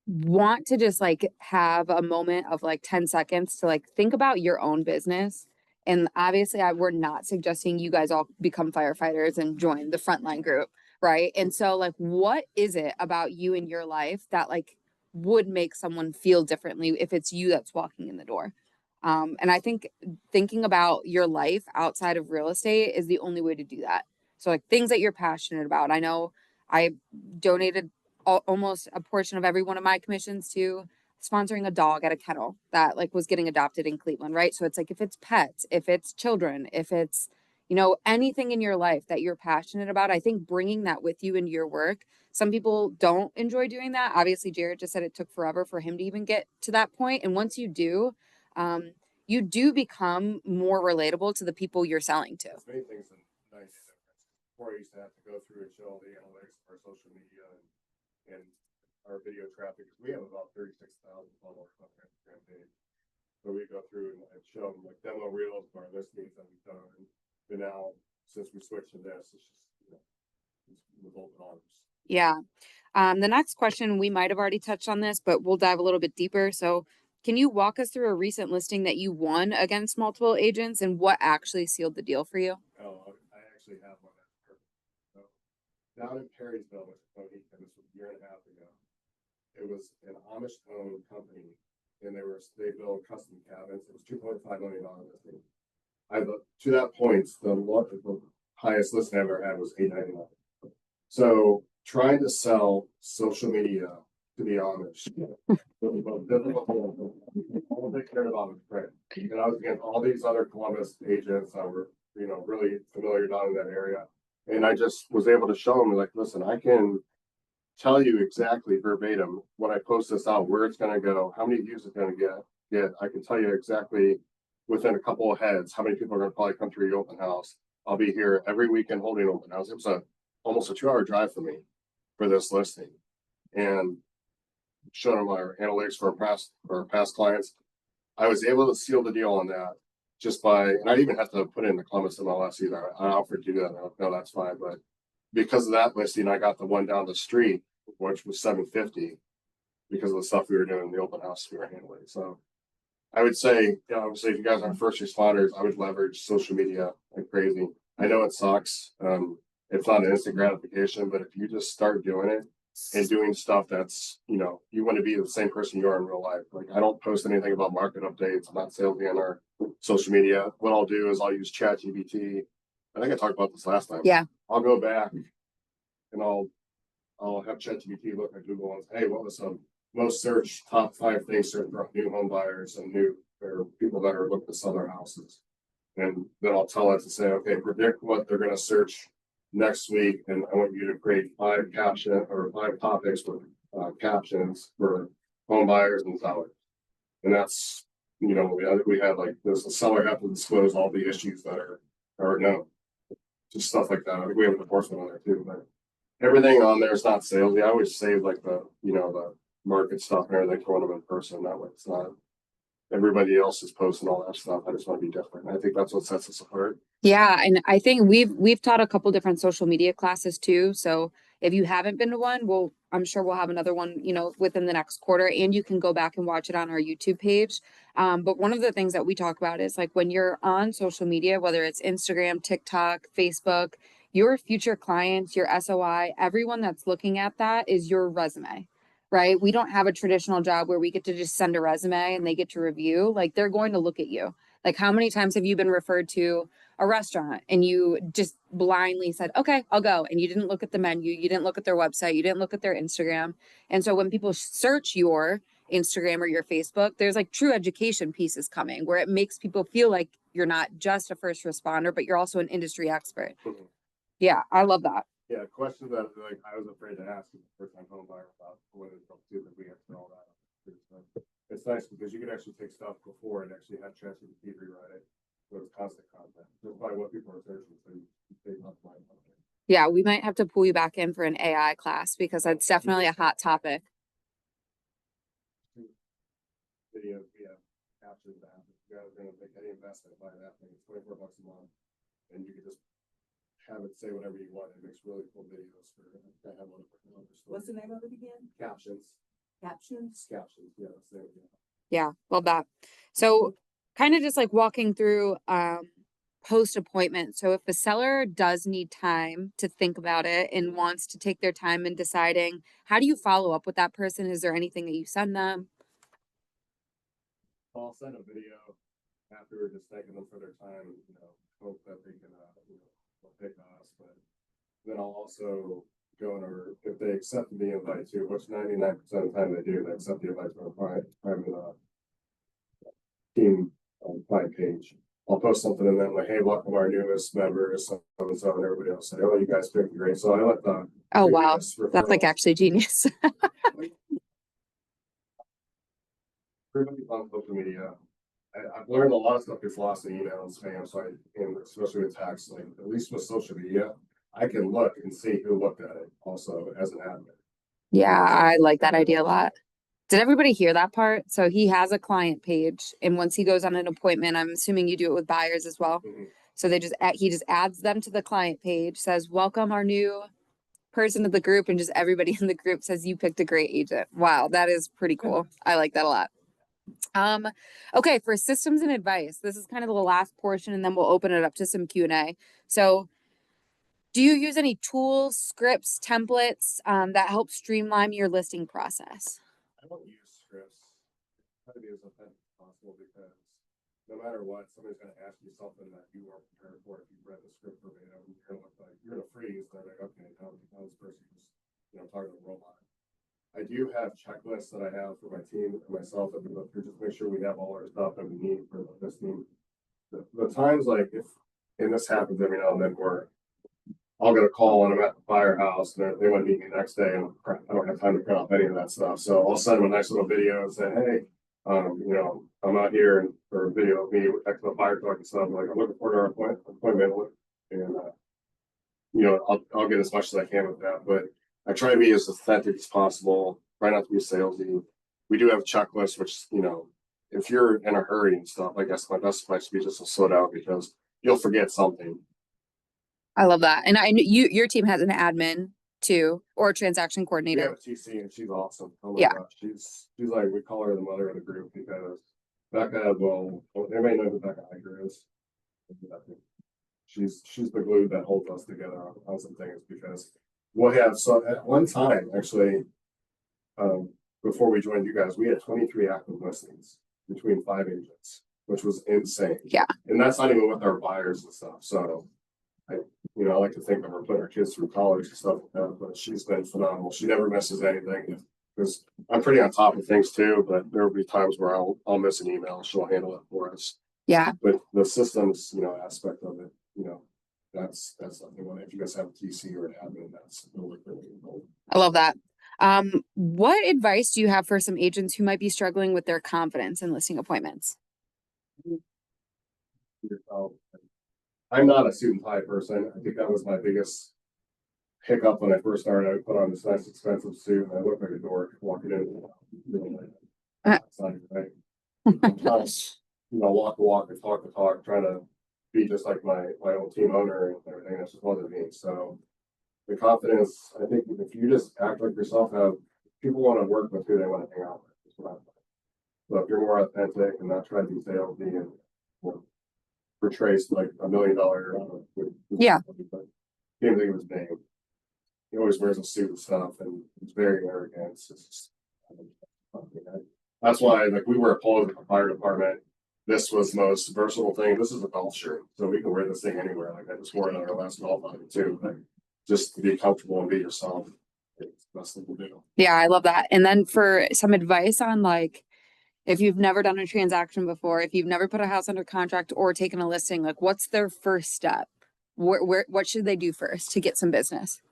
want to just like have a moment of like 10 seconds to like think about your own business. And obviously we're not suggesting you guys all become firefighters and join the Frontline group, right? And so like what is it about you in your life that like would make someone feel differently if it's you that's walking in the door? And I think thinking about your life outside of real estate is the only way to do that. So like things that you're passionate about. I know I donated almost a portion of every one of my commissions to sponsoring a dog at a kennel that like was getting adopted in Cleveland, right? So it's like if it's pets, if it's children, if it's, anything in your life that you're passionate about, I think bringing that with you into your work. Some people don't enjoy doing that. Obviously, Jared just said it took forever for him to even get to that point. And once you do become more relatable to the people you're selling to. There's many things in 90 difference. Before I used to have to go through and show all the analytics of our social media and our video traffic. We have about 36,000 followers on our Instagram page. So we go through and show them like demo reels of our listings that we've done. And now, since we switched to this, it's just, it's with open arms. Yeah. The next question, we might have already touched on this, but we'll dive a little bit deeper. So can you walk us through a recent listing that you won against multiple agents and what actually sealed the deal for you? Oh, I actually have one that's perfect. So down in Perrysville, which is this was a year and a half ago. It was an Amish-owned company, and they built custom cabins. It was $2.5 million listing. To that point, the highest listing I ever had was $899. So trying to sell social media to the Amish, all they cared about was print. And I was against all these other Columbus agents that were, really familiar down in that area. And I just was able to show them, like, listen, I can tell you exactly verbatim when I post this out, where it's going to go, how many views it's going to get. I can tell you exactly within a couple of heads how many people are going to probably come to your open house. I'll be here every weekend holding open house. It was almost a 2-hour drive for me for this listing, and showing them our analytics for our past clients. I was able to seal the deal on that just by, and I didn't even have to put in the Columbus MLS either. I offered to do that. No, that's fine. But because of that listing, I got the one down the street, which was $750 because of the stuff we were doing in the open house we were handling. So I would say, obviously, if you guys are first responders, I would leverage social media like crazy. I know it sucks. It's not an instant gratification, but if you just start doing it and doing stuff that's, you want to be the same person you are in real life. Like, I don't post anything about market updates. I'm not salesy on our social media. What I'll do is I'll use ChatGPT. I think I talked about this last time. Yeah. I'll go back and I'll have ChatGPT look at Google and say, hey, what was some most searched top 5 things searched for new home buyers and or people that are looking to sell their houses. And then I'll tell it to say, okay, predict what they're going to search next week, and I want you to create 5 topics with captions for home buyers and sellers. And that's, we had like this: the seller have to disclose all the issues that are known. just stuff like that. I think we have an enforcement on there too, but everything on there is not salesy. I always save like the, the market stuff and everything, throwing them in person. That way it's not, everybody else is posting all that stuff. I just want to be different. I think that's what sets us apart. Yeah, and I think we've taught a couple different social media classes too. So if you haven't been to one, I'm sure we'll have another one, within the next quarter, and you can go back and watch it on our YouTube page. But one of the things that we talk about is like when you're on social media, whether it's Instagram, TikTok, Facebook, your future clients, your SOI, everyone that's looking at that is your resume, right? We don't have a traditional job where we get to just send a resume and they get to review. Like they're going to look at you. Like how many times have you been referred to a restaurant and you just blindly said, okay, I'll go. And you didn't look at the menu. You didn't look at their website. You didn't look at their Instagram. And so when people search your Instagram or your Facebook, there's like true education pieces coming where it makes people feel like you're not just a first responder, but you're also an industry expert. Mhm. Yeah, I love that. Yeah, questions that like I was afraid to ask the first time home buyer about what it's up to, that we have to all that. It's nice because you can actually take stuff before and actually have ChatGPT rewrite it. So it's constant content. That's probably what people are searching. So you take off my content. Yeah, we might have to pull you back in for an AI class because that's definitely a hot topic. Videos, we have captions that if you guys are going to make any investment, buy that thing. It's $24 a month, and you can just have it say whatever you want. It makes really cool videos for that have What's the name of it again? captions. Captions? Captions, yeah, that's it. Yeah, love that. So kind of just like walking through post appointment. So if the seller does need time to think about it and wants to take their time in deciding, how do you follow up with that person? Is there anything that you send them? I'll send a video after just thanking them for their time, hope that they can, pick us, but then I'll also go in, or if they accept the invite too, which 99% of the time they do, they accept the invite to our private team client page. I'll post something in them like, hey, welcome our newest member, so and so, and everybody else say, oh, you guys picked great. So I let the Oh, wow. previous That's like referrals- actually genius. everybody on social media. I've learned a lot of stuff gets lost in email and spam, so and especially with text, like at least with social media, I can look and see who looked at it also as an admin. Yeah, I like that idea a lot. Did everybody hear that part? So he has a client page, and once he goes on an appointment, I'm assuming you do it with buyers as well. Mhm. So he just adds them to the client page, says, welcome our new person to the group, and just everybody in the group says you picked a great agent. Wow, that is pretty cool. I like that a lot. Okay, for systems and advice, this is kind of the last portion, and then we'll open it up to some Q&A. So do you use any tools, scripts, templates that help streamline your listing process? I don't use scripts. Try to be as authentic as possible because no matter what, somebody's gonna ask you something that you weren't prepared for. If you've read the script verbatim, you're gonna look like you're gonna freeze. They're like, okay, how this person just talking to a robot. I do have checklists that I have for my team and myself that we look through, just make sure we have all our stuff that we need for this team. The times like and this happens every now and then where I'll get a call and I'm at the firehouse and they want to meet me the next day and I don't have time to print off any of that stuff. So I'll send them a nice little video and say, hey, I'm out here for a video of me next to the fire truck and stuff. Like I'm looking forward to our appointment and I'll get as much as I can with that. But I try to be as authentic as possible. Try not to be salesy. We do have a checklist, which if you're in a hurry and stuff, I guess my best advice would be just to slow down because you'll forget something. I love that. And I know your team has an admin too, or a transaction We coordinator. have a TC and she's awesome. Oh my Yeah. gosh, she's like, we call her the mother of the group because Becca, well, everybody knows who Becca Iger is. She's the glue that holds us together on some things because we'll have, so at one time, actually, before we joined you guys, we had 23 active listings between 5 agents, which was insane. Yeah. And that's not even with our buyers and stuff. So I like to think that we're putting our kids through college and stuff like that, but she's been phenomenal. She never misses anything because I'm pretty on top of things too, but there will be times where I'll miss an email. She'll handle it for us. Yeah. But the systems, aspect of it, that's something. If you guys have a TC or an admin, that's really important. I love that. What advice do you have for some agents who might be struggling with their confidence in listing appointments? Yourself. I'm not a suit and tie person. I think that was my biggest hiccup when I first started. I would put on this nice expensive suit and I looked like a dork walking in. That's not even right. I'm trying to, walk the walk and talk the talk, trying to be just like my own team owner and everything. That's just wasn't me. So the confidence, I think if you just act like yourself, have people want to work with who they want to hang out with. That's what I think. So if you're more authentic and not trying to be salesy and portrays like $1 million, Yeah. Can't think of his name. He always wears a suit and stuff, and he's very arrogant. It's just, that's why, like, we wear polos at the fire department. This was the most versatile thing. This is a golf shirt, so we can wear this thing anywhere. Like, I just wore it on our last golf outing too. Like, just to be comfortable and be yourself. It's the best thing to do. Yeah, I love that. And then for some advice on like, if you've never done a transaction before, if you've never put a house under contract or taken a listing, like what's their first step? What should they do first to get some business?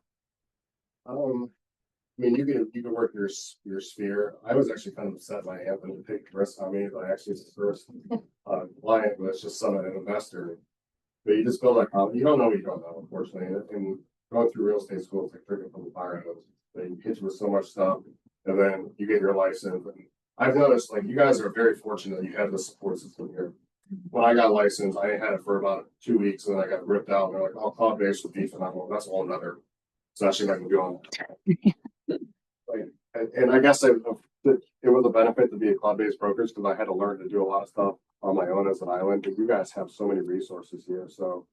I mean, you can work your sphere. I was actually kind of upset by Anthony to take risk on me, but actually it's his first client, but it's just an investor. But you just build that confidence. You don't know what you don't know, unfortunately. And going through real estate school is like drinking from the fire hose. They hit you with so much stuff, and then you get your license. And I've noticed, like, you guys are very fortunate that you have the support system here. When I got licensed, I had it for about 2 weeks, and then I got ripped out. And they're like, "Oh, cloud base would be phenomenal." That's a whole nother session I can do on. Like, and I guess it was a benefit to be a cloud-based brokerage because I had to learn to do a lot of stuff on my own as an island. Because you guys have so many resources here, so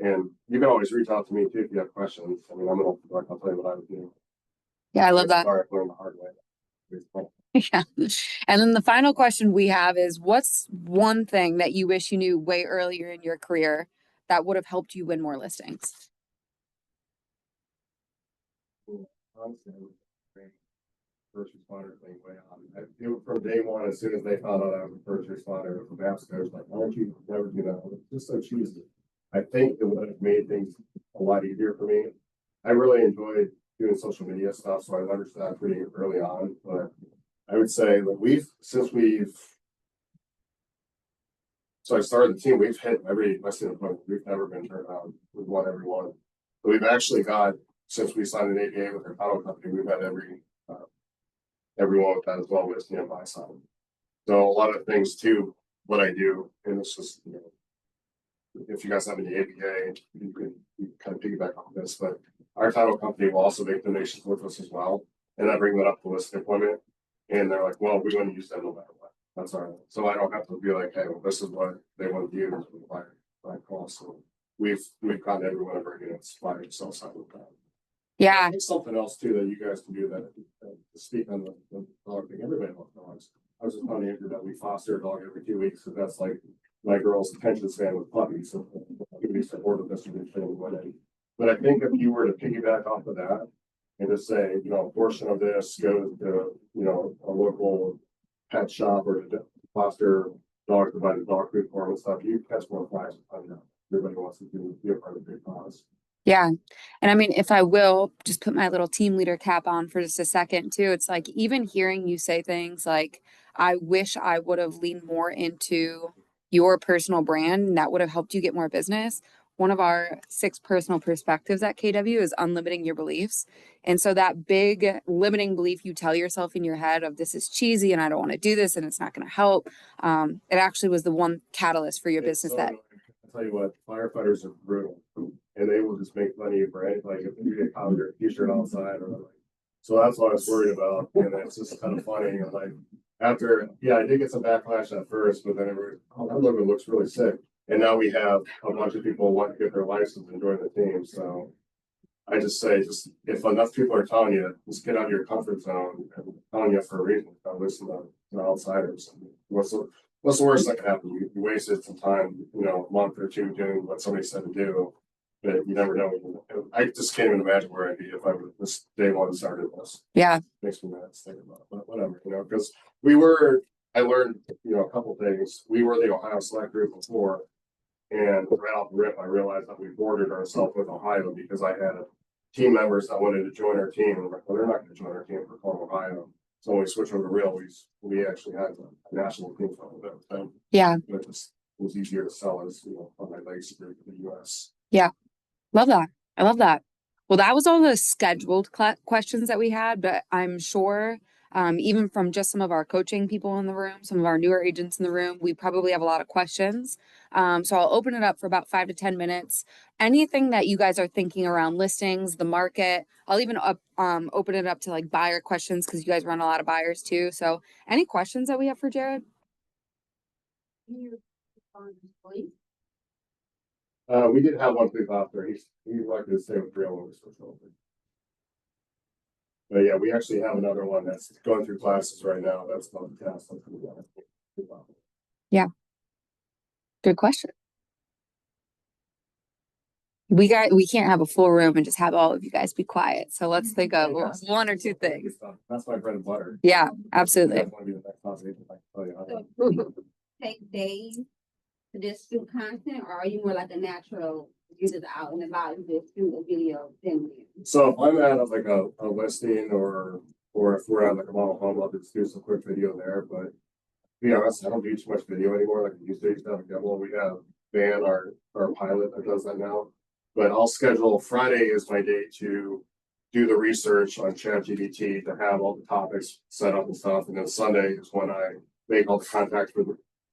and you can always reach out to me too if you have questions. I mean, I'm an open book. I'll tell you what I would do. Yeah, I love that. Sorry, I learned the hard way. Yeah. And then the final question we have is what's one thing that you wish you knew way earlier in your career that would have helped you win more listings? Honestly, I would bring first responder thing way on. It was from day one, as soon as they found out I was a first responder from Maps, I was like, why don't you never do that? It's just so cheesy. I think it would have made things a lot easier for me. I really enjoyed doing social media stuff, so I leveraged that pretty early on. But I would say that so I started the team, we've hit every listing appointment. We've never been turned down. We've won every one. But we've actually got, since we signed an APA with our title company, we've had everyone with that as well with by side. So a lot of things too, what I do, and it's just, if you guys have any APA, you can kind of piggyback on this, but our title company will also make donations with us as well. And I bring that up to listing appointment, and they're like, well, we're going to use that no matter what. That's all right. So I don't have to be like, hey, well, this is what they want to use by call. So we've gotten every one of our units by sell side with that. Yeah. There's something else too that you guys can do that to speak on the dog thing. Everybody loves dogs. I was just telling Andrew that we foster a dog every 2 weeks, so that's like my girl's attention span with puppies. So we support of distribution. But I think if you were to piggyback off of that and just say, a portion of this goes to, a local pet shop or to foster dogs to buy the dog food for them and stuff, you catch more flies. Everybody wants to be a part of the big cause. Yeah. And I mean, if I will just put my little team leader cap on for just a second too, it's like even hearing you say things like, I wish I would have leaned more into your personal brand and that would have helped you get more business. One of our 6 personal perspectives at KW is unlimiting your beliefs. And so that big limiting belief you tell yourself in your head of this is cheesy and I don't want to do this and it's not going to help. It actually was the one catalyst for your business that. I'll tell you what, firefighters are brutal and they will just make money for anything. Like if you get caught with your t-shirt outside or like, so that's what I was worried about. And it's just kind of funny. And like after, I did get some backlash at first, but then that logo looks really sick. And now we have a bunch of people want to get their license and join the team. So I just say, if enough people are telling you, just get out of your comfort zone and telling you for a reason. Don't listen to the outsiders. What's the worst that can happen? You wasted some time, a month or two doing what somebody said to do, but you never know. I just can't even imagine where I'd be if I would have this day one started this. Yeah. Makes me mad to think about it, but whatever, because I learned, a couple things. We were the Ohio Select Group before. And right off the rip, I realized that we bordered ourselves with Ohio because I had team members that wanted to join our team. And well, they're not going to join our team for Columbus, Ohio. So when we switched over to Real, we actually had a national team from them. Yeah. But just was easier to sell as, on my legs for the US. Love that. I love that. Well, that was all the scheduled questions that we had, but I'm sure, even from just some of our coaching people in the room, some of our newer agents in the room, we probably have a lot of questions. So I'll open it up for about 5 to 10 minutes. Anything that you guys are thinking around listings, the market, I'll even open it up to like buyer questions because you guys run a lot of buyers too. So any questions that we have for Jared? We did have one police officer. He's like to stay with real owners. But yeah, we actually have another one that's going through classes right now. That's about the test. Good question. We can't have a full room and just have all of you guys be quiet. So let's think of one or two things. That's my bread and butter. Yeah, You absolutely. guys wanna be the next house agent, I can tell you how to- Take days to just shoot content, or are you more like a natural, you just out and about and just shoot a video, then? So if I'm at like a listing or if we're at like a model home, I'll just do some quick video there, but. To be honest, I don't do too much video anymore, like I used to have a demo. We have Van, our pilot that does that now. But I'll schedule Friday is my day to do the research on ChatGPT to have all the topics set up and stuff. And then Sunday is when I make all the contacts for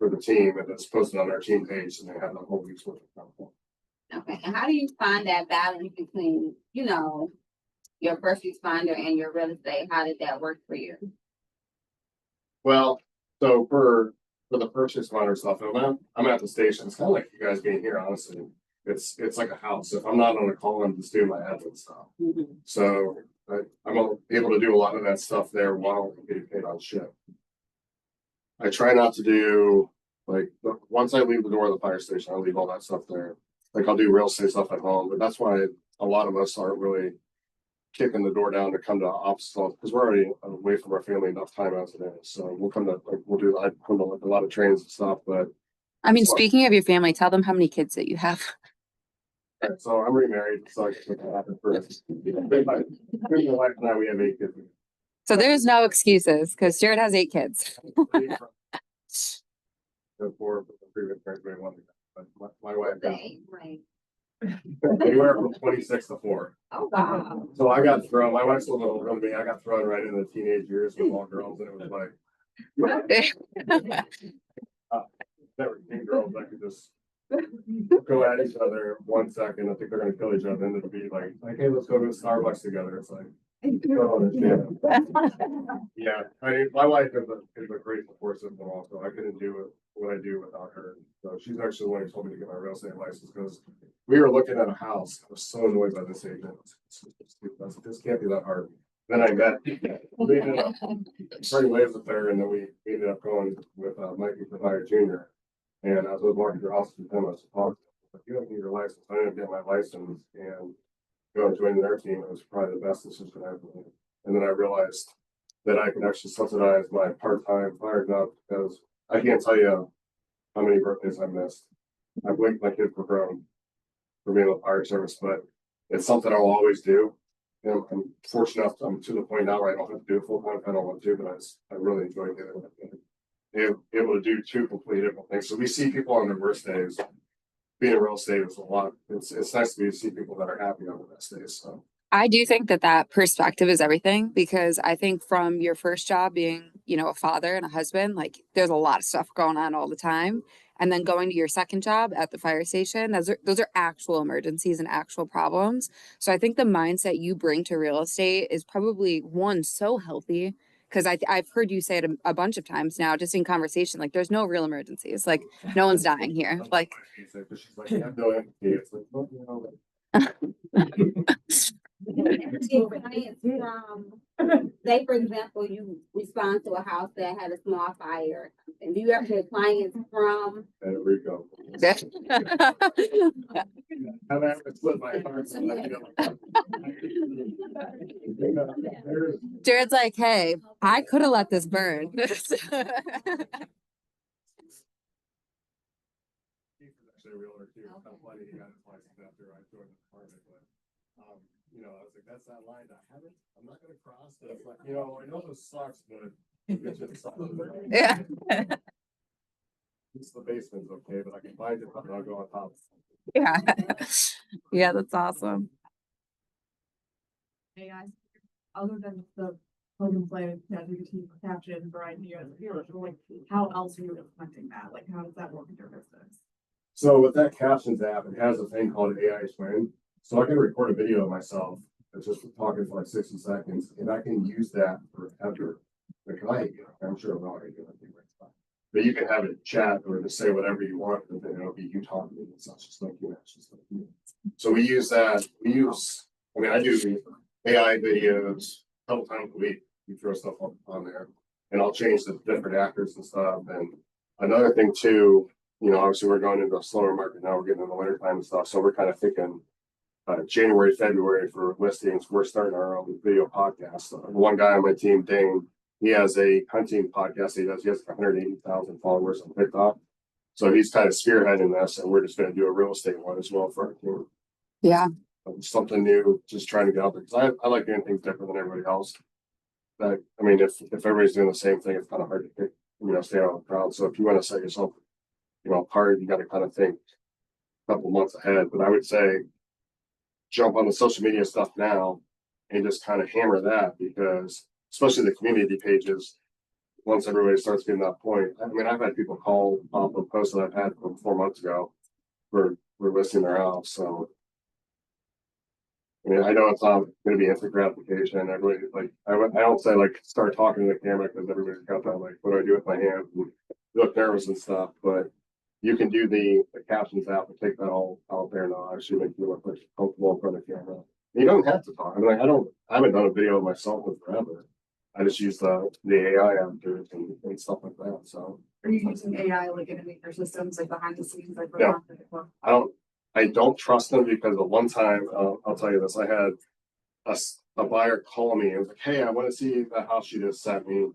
the team and it's posted on our team page and they have the whole week's worth of content. Okay, and how do you find that balance between, your first responder and your real estate? How did that work for you? Well, so for the first responder stuff, I'm at the station. It's kind of like you guys being here, honestly. It's like a house. If I'm not on a call, I'm just doing my admin stuff. So I'm able to do a lot of that stuff there while I'm getting paid on shift. I try not to do once I leave the door of the fire station, I leave all that stuff there. Like I'll do real estate stuff at home, but that's why a lot of us aren't really kicking the door down to come to office because we're already away from our family enough time as it is. So we'll come to I come to a lot of trains and stuff, but I mean, speaking of your family, tell them how many kids that you have. so I'm remarried, so I can make that happen first. My wife and I, we have 8 kids. So there's no excuses because Jared has 8 kids. So 4 from the previous parents, we had 1. But my wife got Right. anywhere from 26 to 4. Oh, wow. So I got thrown. My wife's a little older than me. I got thrown right into the teenage years with all girls, and it was like never seen girls that could just go at each other 1 second. I think they're gonna kill each other, and it'll be like, hey, let's go to Starbucks together. It's like, I don't understand. Yeah, I mean, my wife is a great support system. Also, I couldn't do what I do without her. So she's actually the one who told me to get my real estate license because we were looking at a house. I was so annoyed by this agent. This can't be that hard. Then I met, we ended up parting ways with her, and then we ended up going with Mikey Provider Jr. And I was walking through office with him. I was talking, like, you don't need your license. I didn't get my license, and going joining their team, it was probably the best decision I ever made. And then I realized that I can actually subsidize my part-time fire job because I can't tell you how many birthdays I missed. I blinked my kid for grown for being in the fire service, but it's something I'll always do. And I'm fortunate enough, I'm to the point now where I don't have to do it full time if I don't want to, but I really enjoy doing it. Able to do 2 completely different things. So we see people on their worst days. Being in real estate is a lot. It's nice to see people that are happy on the best days. So I do think that perspective is everything because I think from your first job being, a father and a husband, like there's a lot of stuff going on all the time. And then going to your second job at the fire station, those are actual emergencies and actual problems. So I think the mindset you bring to real estate is probably one so healthy because I've heard you say it a bunch of times now, just in conversation, like there's no real emergencies, like no one's dying here. Like, she's like, I have no empathy. It's like, well, Say, for example, you respond to a house that had a small fire, and do you ever get clients from? There we go. I've actually split my heart. Jared's like, hey, I could have let this burn. He's actually a realtor too. It's kind of funny he got his license after I joined the department, but I was like, that's that line I'm not gonna cross this. Like, I know this sucks, but Yeah. It's the basement's okay, but I can find it, and I'll go on top. Yeah. Yeah, that's awesome. AI, other than the plug and play, ChatGPT, caption, Brian, like, how else are you implementing that? Like, how does that work in your business? So with that captions app, it has a thing called AI Twin. So I can record a video of myself that's just talking for like 60 seconds, and I can use that forever. Like I'm sure I'm not gonna do anything right now. But you can have it chat or just say whatever you want, and then it'll be you talking. It's not just like you, it's just like you. So we use that. I do the AI videos a couple times a week. We throw stuff on there, and I'll change the different actors and stuff. And another thing too, obviously we're going into a slower market now. We're getting in the winter time and stuff, so we're kind of thinking January, February for listings. We're starting our own video podcast. One guy on my team, Dane, he has a hunting podcast. He has 180,000 followers on TikTok. So he's kind of spearheading this, and we're just going to do a real estate one as well for our team. Yeah. Something new, just trying to get out there because I like doing things different than everybody else. If everybody's doing the same thing, it's kind of hard to pick, stay out of the crowd. So if you want to set yourself, apart, you got to kind of think a couple months ahead. But I would say jump on the social media stuff now and just kind of hammer that, because especially the community pages, once everybody starts getting that point. I've had people call off a post that I've had from 4 months ago for listing their house. So I know it's not going to be instant gratification. Everybody I don't say start talking to the camera because everybody's got that what do I do with my hands and look nervous and stuff. But you can do the captions app and take that all out there and actually make you look comfortable in front of the camera. You don't have to talk. I haven't done a video of myself in forever. I just use the AI actors and stuff like that. So Are you using AI like in your systems, like behind the scenes, like? Yeah. I don't trust them because at one time, I'll tell you this, I had a buyer call me and was like, hey, I want to see the house you just sent me.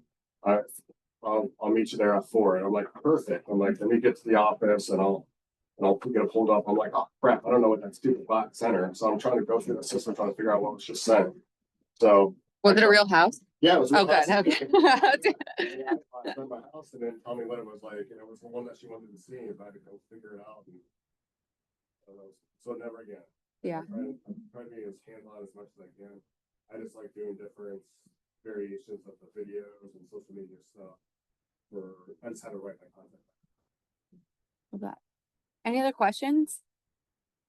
I'll meet you there at 4. And I'm like, perfect. I'm like, let me get to the office and I'll get it pulled up. I'm like, oh crap, I don't know what that stupid box center. So I'm trying to go through the system, trying to figure out what was just sent. So Was it a real house? yeah, it was. Oh, good. Okay. I found my house and then tell me what it was like, and it was the one that she wanted to see, and I had to go figure it out. So never again. Yeah. I'm trying to be as hands-on as much as I can. I just like doing different variations of the videos and social media stuff. I just had to write my content. Okay. Any other questions?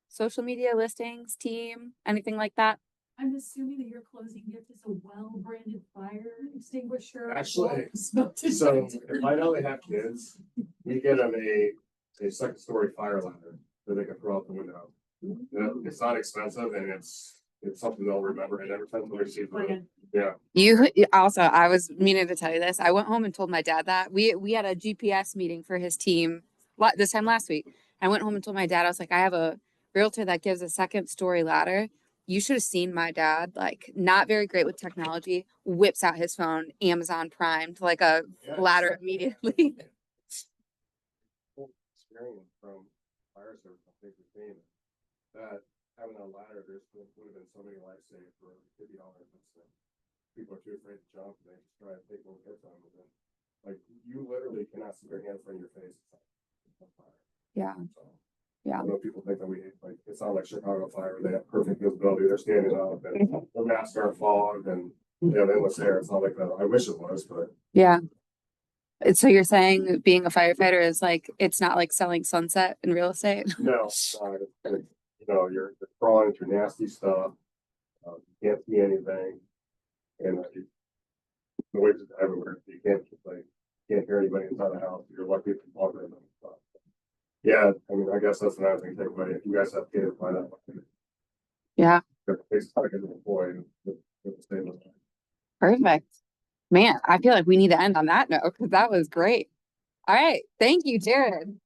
Social media listings, team, anything like that? I'm assuming that your closing gift is a well-branded fire extinguisher. Actually, so if I know they have kids, we get them a second-story fire ladder that they can throw out the window. It's not expensive, and it's something they'll remember. And every time they receive it, yeah. You also, I was meaning to tell you this. I went home and told my dad that we had a GPS meeting for his team this time last week. I went home and told my dad, I was like, I have a realtor that gives a second-story ladder. You should have seen my dad, not very great with technology, whips out his phone, Amazon Primed, a ladder immediately. Experience from fire service, I think the same. That having a ladder, would have been so many lives saved for $50. People are too afraid to jump, and they just try to take one hit on it. You literally cannot see your hand in front of your face. Yeah. So, Yeah. I know people think that it's not like Chicago fire. They have perfect visibility. They're standing up and the masks are fogged and the endless air. It's not like that. I wish it was, but Yeah. So you're saying being a firefighter is it's not like selling sunset in real estate? no. You're crawling through nasty stuff. You can't see anything, and noises everywhere. You can't hear anybody inside the house. You're lucky if you walk in. Yeah, I guess that's another thing to take away. If you guys have kids, find out. Yeah. Perfect. Man, I feel like we need to end on that note because that was great. All right. Thank you, Jared.